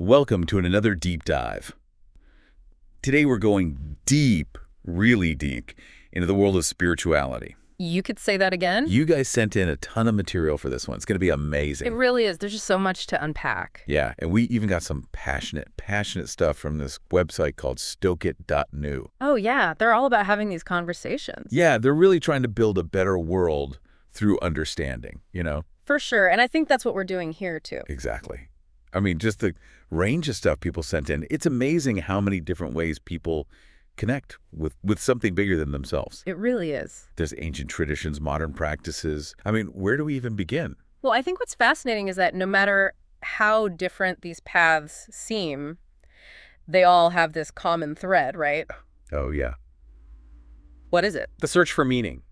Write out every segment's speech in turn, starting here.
Welcome to another deep dive. Today we're going deep, really deep, into the world of spirituality. You could say that again? You guys sent in a ton of material for this one. It's going to be amazing. It really is. There's just so much to unpack. Yeah, and we even got some passionate stuff from this website called stokeit.new. Oh, yeah. They're all about having these conversations. Yeah, they're really trying to build a better world through understanding, you know? For sure. And I think that's what we're doing here, too. Exactly. I mean, just the range of stuff people sent in. It's amazing how many different ways people connect with something bigger than themselves. It really is. There's ancient traditions, modern practices. I mean, where do we even begin? Well, I think what's fascinating is that no matter how different these paths seem, they all have this common thread, right? Oh, yeah. What is it? The search for meaning,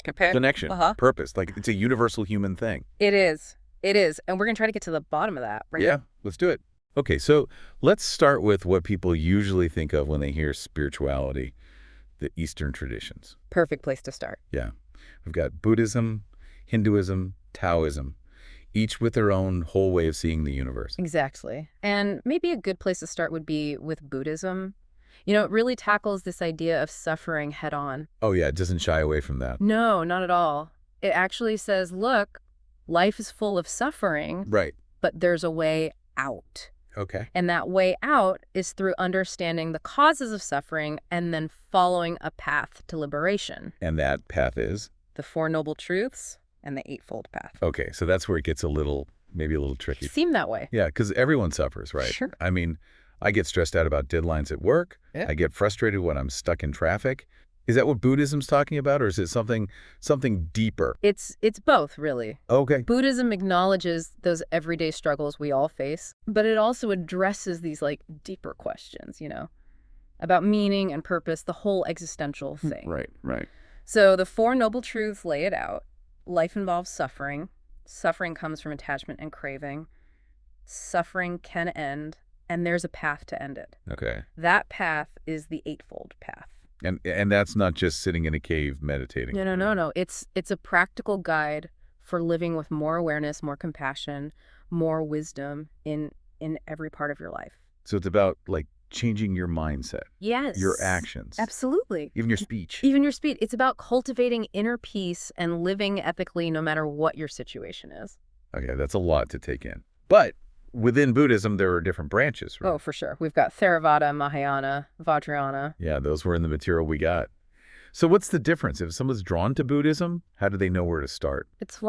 connection, purpose. Like, it's a universal human thing. It is. It is. And we're going to try to get to the bottom of that, right? Yeah, let's do it. Okay, so let's start with what people usually think of when they hear spirituality, the Eastern traditions. Perfect place to start. Yeah. We've got Buddhism, Hinduism, Taoism, each with their own whole way of seeing the universe. Exactly. And maybe a good place to start would be with Buddhism. You know, it really tackles this idea of suffering head on. Oh, yeah, it doesn't shy away from that. No, not at all. It actually says, look, life is full of suffering, Right. but there's a way out. Okay. And that way out is through understanding the causes of suffering and then following a path to liberation. And that path is? The Four Noble Truths and the Eightfold Path. Okay, so that's where it gets maybe a little tricky. Seem that way. Yeah, because everyone suffers, right? Sure. I mean, I get stressed out about deadlines at work. Yeah. I get frustrated when I'm stuck in traffic. Is that what Buddhism's talking about, or is it something deeper? It's both, really. Okay. Buddhism acknowledges those everyday struggles we all face, but it also addresses these, deeper questions, about meaning and purpose, the whole existential thing. Right. So the Four Noble Truths lay it out. Life involves suffering. Suffering comes from attachment and craving. Suffering can end, and there's a path to end it. Okay. That path is the Eightfold Path. And that's not just sitting in a cave meditating. No. It's a practical guide for living with more awareness, more compassion, more wisdom in every part of your life. So it's about, changing your mindset. Yes. Your actions. Absolutely. Even your speech. Even your speech. It's about cultivating inner peace and living ethically no matter what your situation is. Okay, that's a lot to take in. But within Buddhism, there are different branches, right? Oh, for sure. We've got Theravada, Mahayana, Vajrayana. Yeah, those were in the material we got. So what's the difference? If someone's drawn to Buddhism, how do they know where to start? It's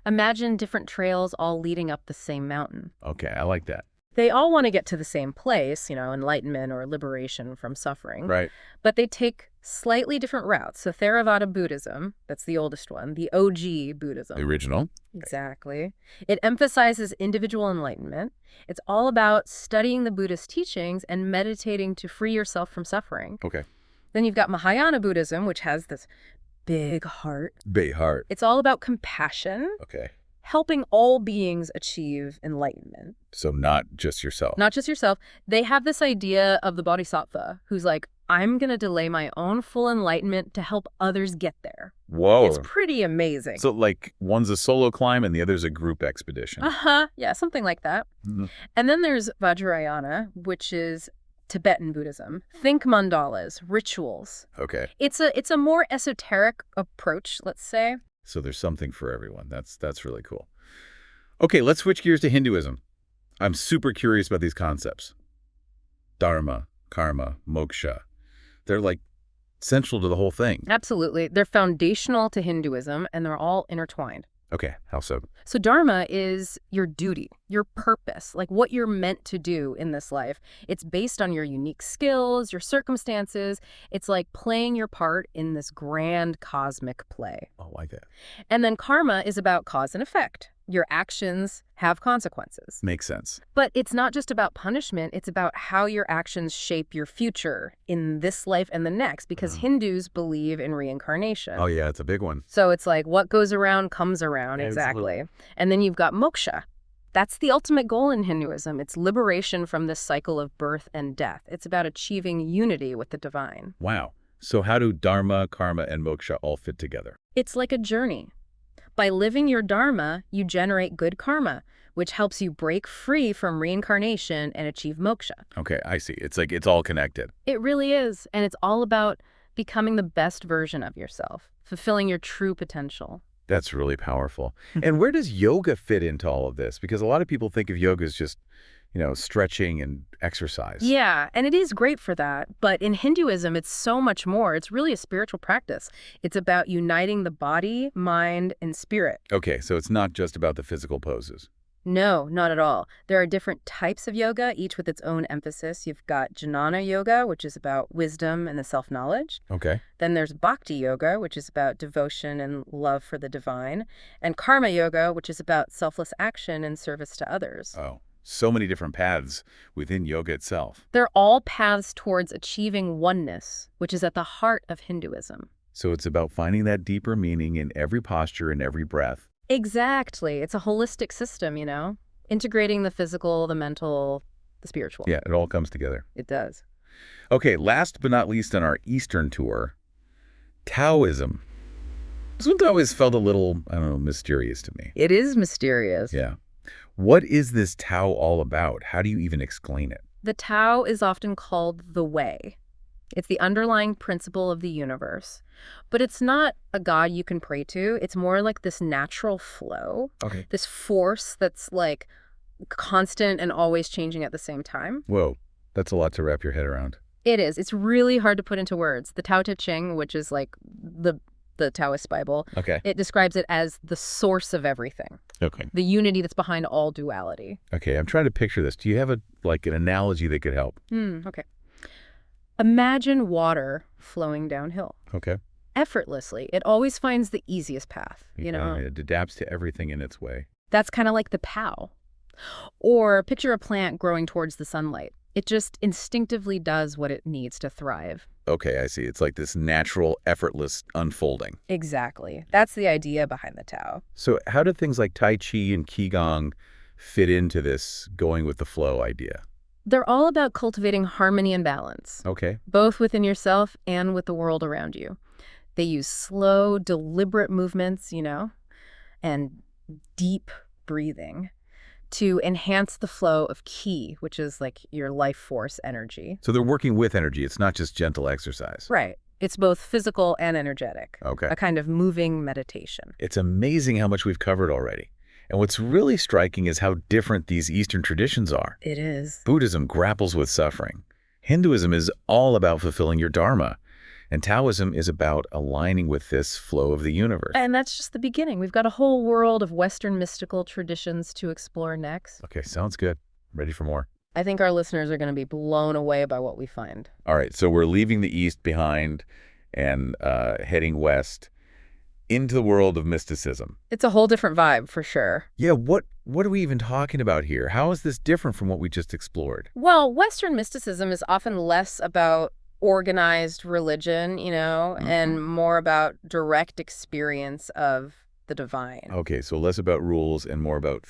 imagine different trails all leading up the same mountain. Okay, I like that. They all want to get to the same place, enlightenment or liberation from suffering. Right. But they take slightly different routes. So Theravada Buddhism, that's the oldest one, the OG Buddhism. The original. Exactly. It emphasizes individual enlightenment. It's all about studying the Buddhist teachings and meditating to free yourself from suffering. Okay. Then you've got Mahayana Buddhism, which has this big heart. Big heart. It's all about compassion. Okay. Helping all beings achieve enlightenment. So not just yourself. Not just yourself. They have this idea of the bodhisattva who's like, I'm going to delay my own full enlightenment to help others get there. Whoa. It's pretty amazing. So one's a solo climb and the other's a group expedition. Yeah, something like that. Mm-hmm. And then there's Vajrayana, which is Tibetan Buddhism. Think mandalas, rituals. Okay. It's a more esoteric approach, let's say. So there's something for everyone. That's really cool. Okay, let's switch gears to Hinduism. I'm super curious about these concepts. Dharma, karma, moksha. They're central to the whole thing. Absolutely. They're foundational to Hinduism, and they're all intertwined. Okay, how so? So Dharma is your duty, your purpose, what you're meant to do in this life. It's based on your unique skills, your circumstances. It's like playing your part in this grand cosmic play. Oh, like that. And then karma is about cause and effect. Your actions have consequences. Makes sense. But it's not just about punishment. It's about how your actions shape your future in this life and the next, because Hindus believe in reincarnation. Oh, yeah, it's a big one. So it's what goes around comes around. Exactly. And then you've got moksha. That's the ultimate goal in Hinduism. It's liberation from this cycle of birth and death. It's about achieving unity with the divine. Wow. So how do dharma, karma, and moksha all fit together? It's like a journey. By living your dharma, you generate good karma, which helps you break free from reincarnation and achieve moksha. Okay, I see. It's like it's all connected. It really is, and it's all about becoming the best version of yourself, fulfilling your true potential. That's really powerful. And where does yoga fit into all of this? Because a lot of people think of yoga as just, stretching and exercise. Yeah, and it is great for that, but in Hinduism, it's so much more. It's really a spiritual practice. It's about uniting the body, mind, and spirit. Okay, so it's not just about the physical poses. No, not at all. There are different types of yoga, each with its own emphasis. You've got jnana yoga, which is about wisdom and the self-knowledge. Okay. Then there's bhakti yoga, which is about devotion and love for the divine. And karma yoga, which is about selfless action and service to others. Oh, so many different paths within yoga itself. They're all paths towards achieving oneness, which is at the heart of Hinduism. So it's about finding that deeper meaning in every posture and every breath. Exactly. It's a holistic system, integrating the physical, the mental, the spiritual. Yeah, it all comes together. It does. Okay, last but not least on our Eastern tour, Taoism. This one's always felt a little, mysterious to me. It is mysterious. Yeah. What is this Tao all about? How do you even explain it? The Tao is often called the way. It's the underlying principle of the universe. But it's not a god you can pray to. It's more like this natural flow, Okay. this force that's like constant and always changing at the same time. Whoa, that's a lot to wrap your head around. It is. It's really hard to put into words. The Tao Te Ching, which is like the Taoist Bible, Okay. it describes it as the source of everything, Okay. the unity that's behind all duality. Okay, I'm trying to picture this. Do you have an analogy that could help? Okay. Imagine water flowing downhill. Okay. Effortlessly. It always finds the easiest path, It adapts to everything in its way. That's kind of like the Tao. Or picture a plant growing towards the sunlight. It just instinctively does what it needs to thrive. Okay, I see. It's like this natural, effortless unfolding. Exactly. That's the idea behind the Tao. So how do things like Tai Chi and Qigong fit into this going with the flow idea? They're all about cultivating harmony and balance, Okay. both within yourself and with the world around you. They use slow, deliberate movements, and deep breathing to enhance the flow of qi, which is like your life force energy. So they're working with energy. It's not just gentle exercise. Right. It's both physical and energetic. Okay. A kind of moving meditation. It's amazing how much we've covered already. And what's really striking is how different these Eastern traditions are. It is. Buddhism grapples with suffering. Hinduism is all about fulfilling your dharma. And Taoism is about aligning with this flow of the universe. And that's just the beginning. We've got a whole world of Western mystical traditions to explore next. Okay, sounds good. Ready for more? I think our listeners are going to be blown away by what we find. All right, so we're leaving the East behind and heading west into the world of mysticism. It's a whole different vibe, for sure. Yeah, what are we even talking about here? How is this different from what we just explored? Well, Western mysticism is often less about organized religion, and more about direct experience of the divine. Okay, so less about rules and more about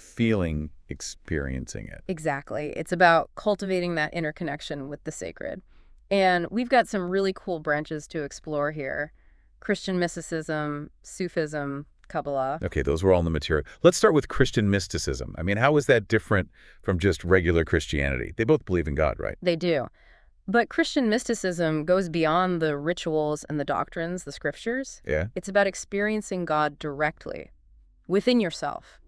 experiencing it. Exactly. It's about cultivating that interconnection with the sacred. And we've got some really cool branches to explore here. Christian mysticism, Sufism, Kabbalah. Okay, those were all in the material. Let's start with Christian mysticism. I mean, how is that different from just regular Christianity? They both believe in God, right? They do. But Christian mysticism goes beyond the rituals and the doctrines, the scriptures. Yeah. It's about experiencing God directly, within yourself,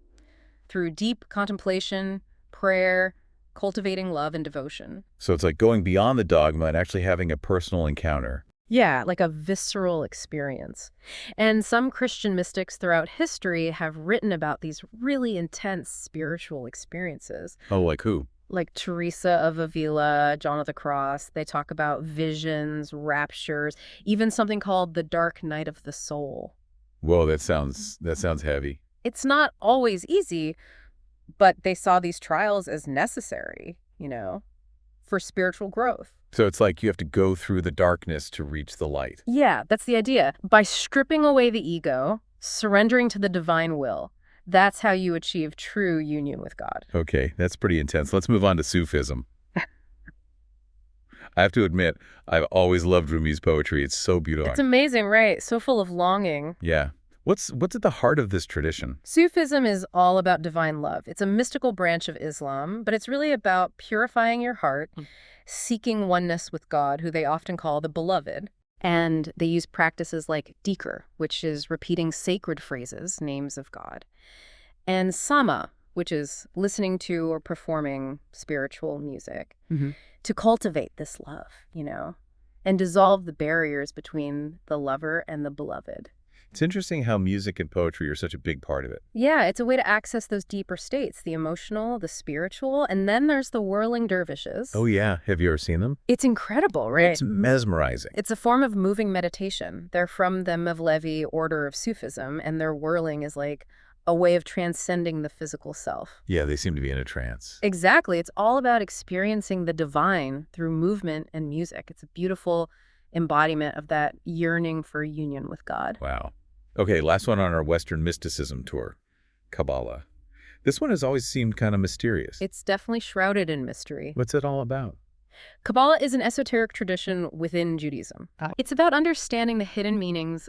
through deep contemplation, prayer, cultivating love and devotion. So it's like going beyond the dogma and actually having a personal encounter. Yeah, like a visceral experience. And some Christian mystics throughout history have written about these really intense spiritual experiences. Oh, like who? Like Teresa of Avila, John of the Cross. They talk about visions, raptures, even something called the dark night of the soul. Whoa, that sounds heavy. It's not always easy, but they saw these trials as necessary, for spiritual growth. So it's like you have to go through the darkness to reach the light. Yeah, that's the idea. By stripping away the ego, surrendering to the divine will, that's how you achieve true union with God. Okay, that's pretty intense. Let's move on to Sufism. I have to admit, I've always loved Rumi's poetry. It's so beautiful. It's amazing, right? So full of longing. Yeah. What's at the heart of this tradition? Sufism is all about divine love. It's a mystical branch of Islam, but it's really about purifying your heart, seeking oneness with God, who they often call the beloved. And they use practices like dhikr, which is repeating sacred phrases, names of God, and sama, which is listening to or performing spiritual music, to cultivate this love, and dissolve the barriers between the lover and the beloved. It's interesting how music and poetry are such a big part of it. Yeah, it's a way to access those deeper states, the emotional, the spiritual, and then there's the whirling dervishes. Oh, yeah. Have you ever seen them? It's incredible, right? It's mesmerizing. It's a form of moving meditation. They're from the Mevlevi order of Sufism, and their whirling is like a way of transcending the physical self. Yeah, they seem to be in a trance. Exactly. It's all about experiencing the divine through movement and music. It's a beautiful embodiment of that yearning for union with God. Wow. Okay, last one on our Western mysticism tour, Kabbalah. This one has always seemed kind of mysterious. It's definitely shrouded in mystery. What's it all about? Kabbalah is an esoteric tradition within Judaism. It's about understanding the hidden meanings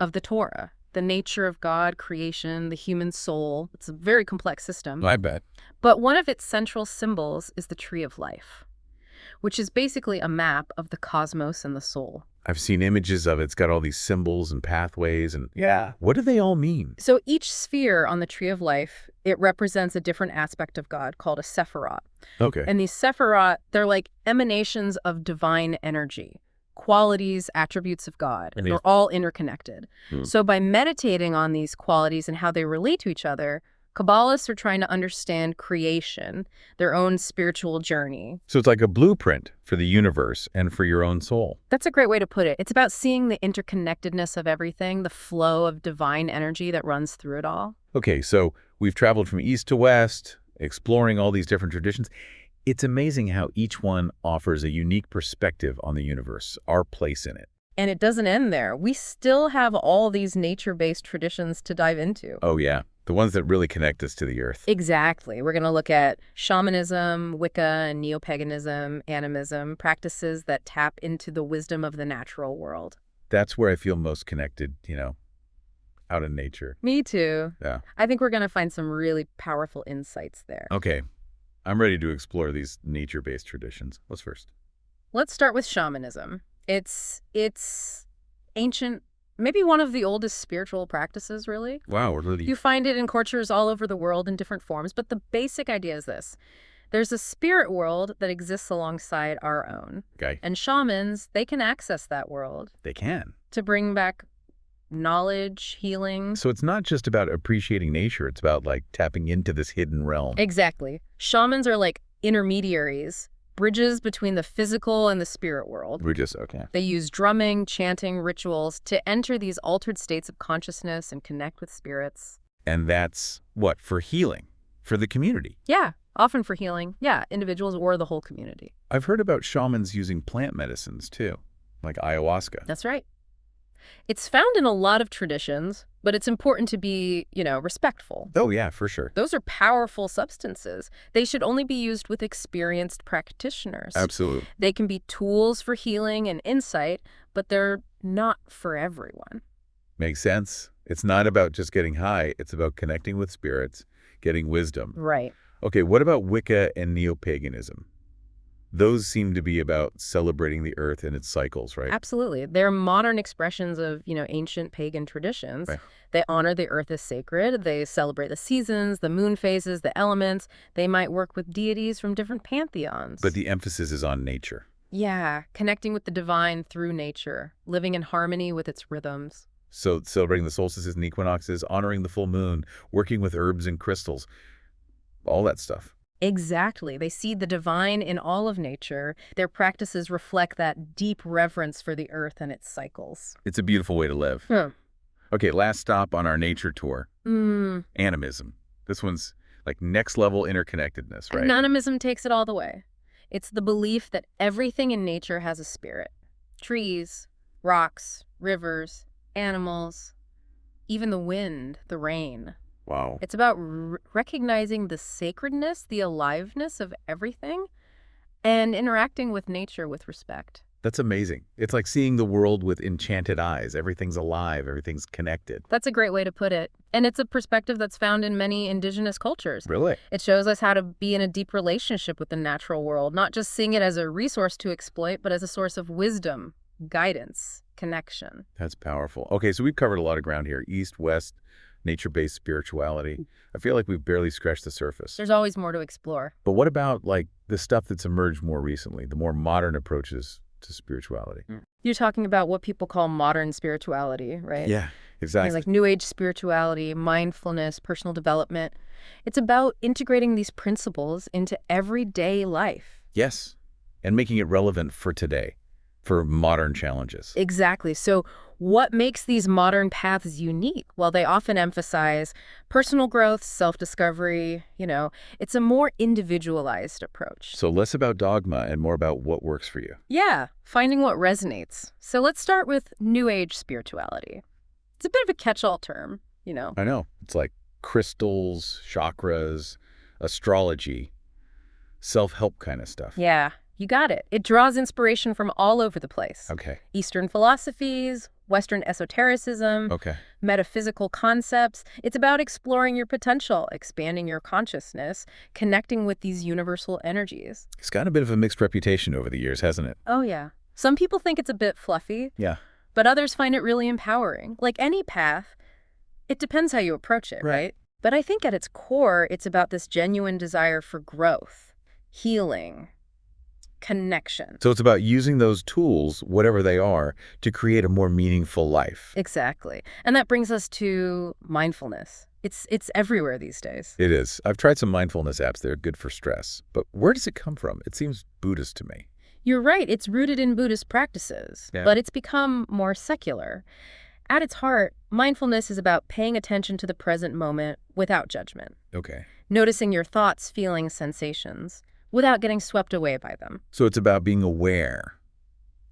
of the Torah, the nature of God, creation, the human soul. It's a very complex system. I bet. But one of its central symbols is the tree of life, which is basically a map of the cosmos and the soul. I've seen images of it. It's got all these symbols and pathways and what do they all mean? So each sphere on the tree of life, it represents a different aspect of God called a sephirot. Okay. And these sephirot, they're like emanations of divine energy, qualities, attributes of God. And they're all interconnected. So by meditating on these qualities and how they relate to each other, Kabbalists are trying to understand creation, their own spiritual journey. So it's like a blueprint for the universe and for your own soul. That's a great way to put it. It's about seeing the interconnectedness of everything, the flow of divine energy that runs through it all. Okay, so we've traveled from east to west, exploring all these different traditions. It's amazing how each one offers a unique perspective on the universe, our place in it. And it doesn't end there. We still have all these nature-based traditions to dive into. Oh, yeah. The ones that really connect us to the earth. Exactly. We're going to look at shamanism, Wicca, and neo-paganism, animism, practices that tap into the wisdom of the natural world. That's where I feel most connected, out in nature. Me too. Yeah. I think we're going to find some really powerful insights there. Okay. I'm ready to explore these nature-based traditions. What's first? Let's start with shamanism. It's ancient, maybe one of the oldest spiritual practices, really. Wow, we're really... You find it in cultures all over the world in different forms, but the basic idea is this. There's a spirit world that exists alongside our own. Okay. And shamans, they can access that world. They can. To bring back knowledge, healing. So it's not just about appreciating nature. It's about, tapping into this hidden realm. Exactly. Shamans are like intermediaries, bridges between the physical and the spirit world. Okay. They use drumming, chanting, rituals to enter these altered states of consciousness and connect with spirits. And that's what? For healing? For the community? Yeah, often for healing. Yeah, individuals or the whole community. I've heard about shamans using plant medicines, too, like ayahuasca. That's right. It's found in a lot of traditions, but it's important to be, respectful. Oh, yeah, for sure. Those are powerful substances. They should only be used with experienced practitioners. Absolutely. They can be tools for healing and insight, but they're not for everyone. Makes sense. It's not about just getting high. It's about connecting with spirits, getting wisdom. Right. Okay, what about Wicca and neo-paganism? Those seem to be about celebrating the earth and its cycles, right? Absolutely. They're modern expressions of, ancient pagan traditions. Right. They honor the earth as sacred. They celebrate the seasons, the moon phases, the elements. They might work with deities from different pantheons. But the emphasis is on nature. Yeah, connecting with the divine through nature, living in harmony with its rhythms. So celebrating the solstices and equinoxes, honoring the full moon, working with herbs and crystals, all that stuff. Exactly. They see the divine in all of nature. Their practices reflect that deep reverence for the earth and its cycles. It's a beautiful way to live. Okay, last stop on our nature tour. Animism. This one's like next level interconnectedness, right? Animism takes it all the way. It's the belief that everything in nature has a spirit. Trees, rocks, rivers, animals, even the wind, the rain. Wow. It's about recognizing the sacredness, the aliveness of everything, and interacting with nature with respect. That's amazing. It's like seeing the world with enchanted eyes. Everything's alive, everything's connected. That's a great way to put it. And it's a perspective that's found in many indigenous cultures. Really? It shows us how to be in a deep relationship with the natural world, not just seeing it as a resource to exploit, but as a source of wisdom, guidance, connection. That's powerful. Okay, so we've covered a lot of ground here. East, west, nature-based spirituality. I feel like we've barely scratched the surface. There's always more to explore. But what about like the stuff that's emerged more recently, the more modern approaches to spirituality? You're talking about what people call modern spirituality, right? Yeah, exactly. Like New Age spirituality, mindfulness, personal development. It's about integrating these principles into everyday life. Yes, and making it relevant for today, for modern challenges. Exactly. So what makes these modern paths unique? Well, they often emphasize personal growth, self-discovery, it's a more individualized approach. So less about dogma and more about what works for you. Yeah, finding what resonates. So let's start with New Age spirituality. It's a bit of a catch-all term, I know. It's like crystals, chakras, astrology, self-help kind of stuff. Yeah, you got it. It draws inspiration from all over the place. Okay. Eastern philosophies, Western esotericism, Okay. metaphysical concepts. It's about exploring your potential, expanding your consciousness, connecting with these universal energies. It's gotten a bit of a mixed reputation over the years, hasn't it? Oh, yeah. Some people think it's a bit fluffy, Yeah. but others find it really empowering. Like any path, it depends how you approach it, right? But I think at its core, it's about this genuine desire for growth, healing, connection. So it's about using those tools, whatever they are, to create a more meaningful life. Exactly. And that brings us to mindfulness. It's everywhere these days. It is. I've tried some mindfulness apps. They're good for stress. But where does it come from? It seems Buddhist to me. You're right. It's rooted in Buddhist practices, but it's become more secular. At its heart, mindfulness is about paying attention to the present moment without judgment. Okay. Noticing your thoughts, feelings, sensations, without getting swept away by them. So it's about being aware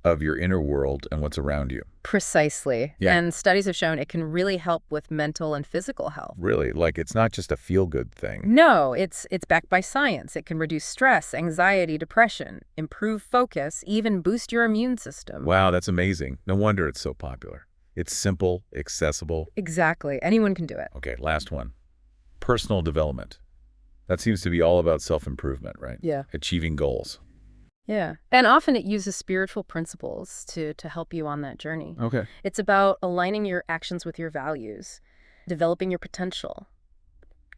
of your inner world and what's around you. Precisely. Yeah. And studies have shown it can really help with mental and physical health. Really, like it's not just a feel-good thing. No, it's backed by science. It can reduce stress, anxiety, depression, improve focus, even boost your immune system. Wow, that's amazing. No wonder it's so popular. It's simple, accessible. Exactly. Anyone can do it. Okay, last one. Personal development. That seems to be all about self-improvement, right? Yeah. Achieving goals. Yeah. And often it uses spiritual principles to help you on that journey. Okay. It's about aligning your actions with your values, developing your potential,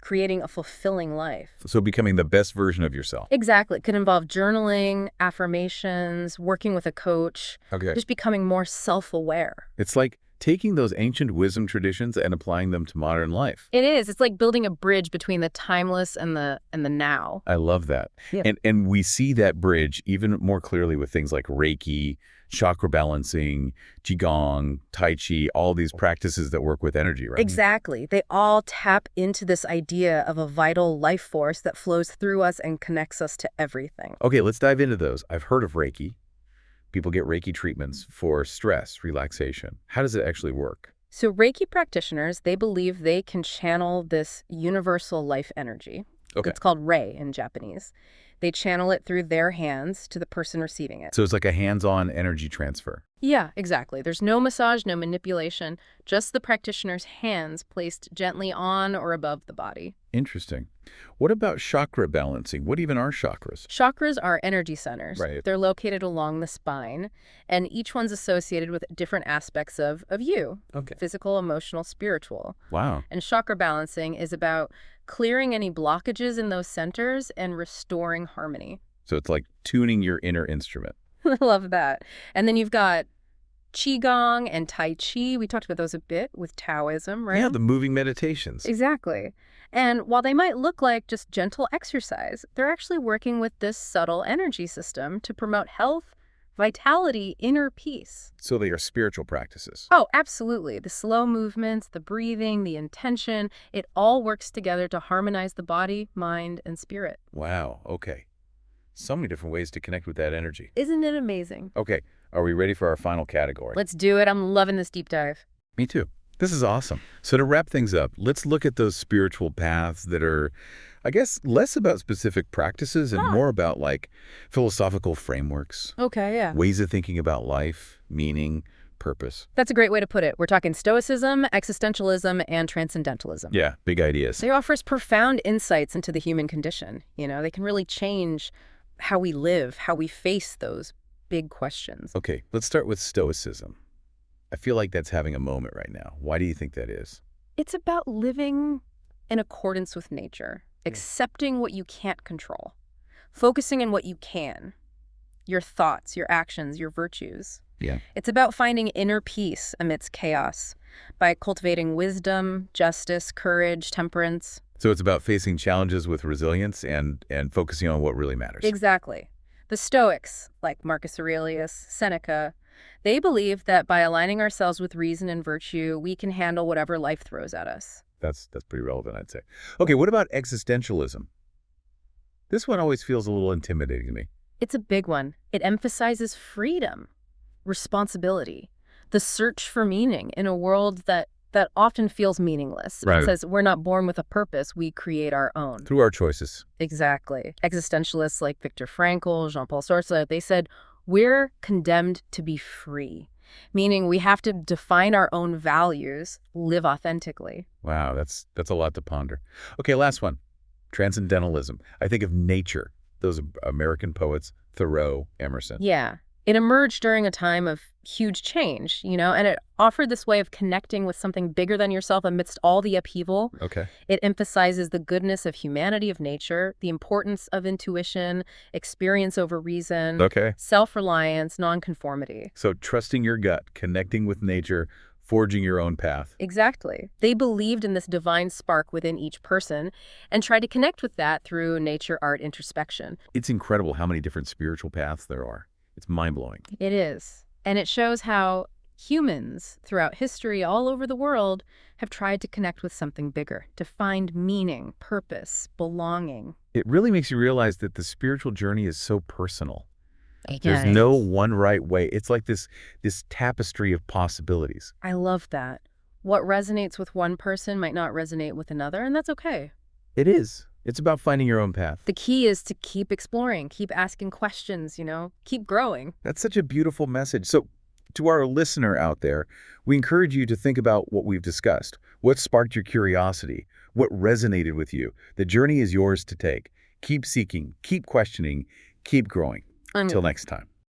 creating a fulfilling life. So becoming the best version of yourself. Exactly. It could involve journaling, affirmations, working with a coach, Okay. just becoming more self-aware. It's like taking those ancient wisdom traditions and applying them to modern life. It is. It's like building a bridge between the timeless and the now. I love that. Yeah. And we see that bridge even more clearly with things like Reiki, chakra balancing, Qigong, Tai Chi, all these practices that work with energy, right? Exactly. They all tap into this idea of a vital life force that flows through us and connects us to everything. Okay, let's dive into those. I've heard of Reiki. People get Reiki treatments for stress, relaxation. How does it actually work? So Reiki practitioners, they believe they can channel this universal life energy. Okay. It's called Rei in Japanese. They channel it through their hands to the person receiving it. So it's like a hands-on energy transfer. Yeah, exactly. There's no massage, no manipulation, just the practitioner's hands placed gently on or above the body. Interesting. What about chakra balancing? What even are chakras? Chakras are energy centers. Right. They're located along the spine, and each one's associated with different aspects of you. Okay. Physical, emotional, spiritual. Wow. And chakra balancing is about clearing any blockages in those centers and restoring harmony. So it's like tuning your inner instrument. I love that. And then you've got Qigong and Tai Chi. We talked about those a bit with Taoism, right? Yeah, the moving meditations. Exactly. And while they might look like just gentle exercise, they're actually working with this subtle energy system to promote health, vitality, inner peace. So they are spiritual practices. Oh, absolutely. The slow movements, the breathing, the intention, it all works together to harmonize the body, mind, and spirit. Wow, okay. So many different ways to connect with that energy. Isn't it amazing? Okay, are we ready for our final category? Let's do it. I'm loving this deep dive. Me too. This is awesome. So to wrap things up, let's look at those spiritual paths that are I guess less about specific practices and Huh. more about like philosophical frameworks, Okay, yeah. ways of thinking about life, meaning, purpose. That's a great way to put it. We're talking Stoicism, existentialism, and transcendentalism. Yeah, big ideas. They offer us profound insights into the human condition. They can really change how we live, how we face those big questions. Okay, let's start with Stoicism. I feel like that's having a moment right now. Why do you think that is? It's about living in accordance with nature, accepting what you can't control, focusing on what you can, your thoughts, your actions, your virtues. Yeah. It's about finding inner peace amidst chaos by cultivating wisdom, justice, courage, temperance. So it's about facing challenges with resilience and focusing on what really matters. Exactly. The Stoics, like Marcus Aurelius, Seneca, they believe that by aligning ourselves with reason and virtue, we can handle whatever life throws at us. That's pretty relevant, I'd say. Okay, what about existentialism? This one always feels a little intimidating to me. It's a big one. It emphasizes freedom, responsibility, the search for meaning in a world that often feels meaningless. Right. It says we're not born with a purpose, we create our own. Through our choices. Exactly. Existentialists like Viktor Frankl, Jean-Paul Sartre, they said we're condemned to be free, meaning we have to define our own values, live authentically. Wow, that's a lot to ponder. Okay, last one. Transcendentalism. I think of nature. Those American poets, Thoreau, Emerson. Yeah. It emerged during a time of huge change, and it offered this way of connecting with something bigger than yourself amidst all the upheaval. Okay. It emphasizes the goodness of humanity, of nature, the importance of intuition, experience over reason, Okay. self-reliance, nonconformity. So trusting your gut, connecting with nature, forging your own path. Exactly. They believed in this divine spark within each person and tried to connect with that through nature, art, introspection. It's incredible how many different spiritual paths there are. It's mind-blowing. It is. And it shows how humans throughout history all over the world have tried to connect with something bigger, to find meaning, purpose, belonging. It really makes you realize that the spiritual journey is so personal. There's Yes. no one right way. It's like this tapestry of possibilities. I love that. What resonates with one person might not resonate with another, and that's okay. It is. It's about finding your own path. The key is to keep exploring, keep asking questions, keep growing. That's such a beautiful message. So to our listener out there, we encourage you to think about what we've discussed. What sparked your curiosity? What resonated with you? The journey is yours to take. Keep seeking, keep questioning, keep growing. Until next time.